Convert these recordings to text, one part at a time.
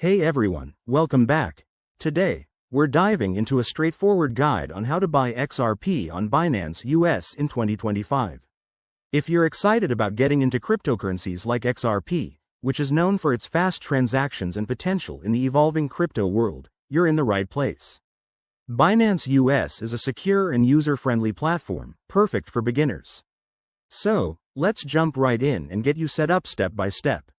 Hey everyone, welcome back. Today, we're diving into a straightforward guide on how to buy XRP on Binance US in 2025. If you're excited about getting into cryptocurrencies like XRP, which is known for its fast transactions and potential in the evolving crypto world, you're in the right place. Binance US is a secure and user-friendly platform, perfect for beginners. So, let's jump right in and get you set up step by step.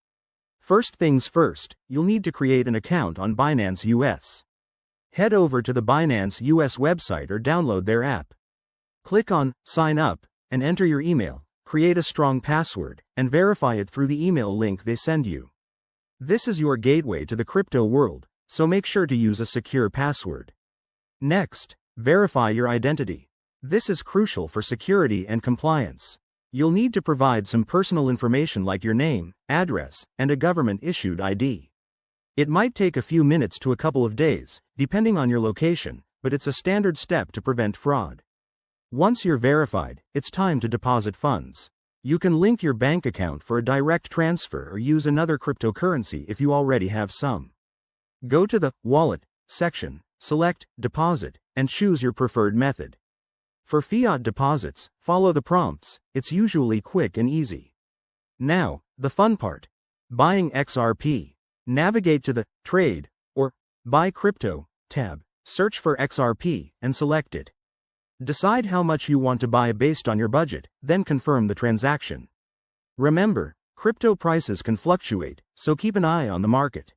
First things first, you'll need to create an account on Binance US. Head over to the Binance US website or download their app. Click on Sign Up and enter your email, create a strong password, and verify it through the email link they send you. This is your gateway to the crypto world, so make sure to use a secure password. Next, verify your identity. This is crucial for security and compliance. You'll need to provide some personal information like your name, address, and a government-issued ID. It might take a few minutes to a couple of days, depending on your location, but it's a standard step to prevent fraud. Once you're verified, it's time to deposit funds. You can link your bank account for a direct transfer or use another cryptocurrency if you already have some. Go to the Wallet section, select Deposit, and choose your preferred method. For fiat deposits, follow the prompts, it's usually quick and easy. Now, the fun part. Buying XRP. Navigate to the Trade or Buy Crypto tab, search for XRP, and select it. Decide how much you want to buy based on your budget, then confirm the transaction. Remember, crypto prices can fluctuate, so keep an eye on the market.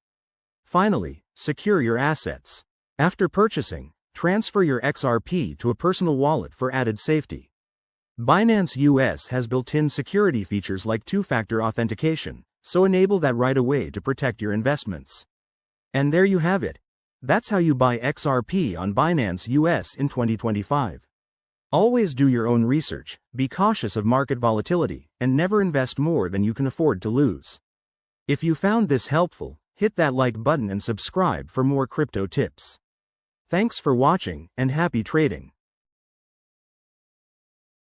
Finally, secure your assets. After purchasing, transfer your XRP to a personal wallet for added safety. Binance US has built-in security features like two-factor authentication, so enable that right away to protect your investments. And there you have it. That's how you buy XRP on Binance US in 2025. Always do your own research, be cautious of market volatility, and never invest more than you can afford to lose. If you found this helpful, hit that like button and subscribe for more crypto tips. Thanks for watching, and happy trading.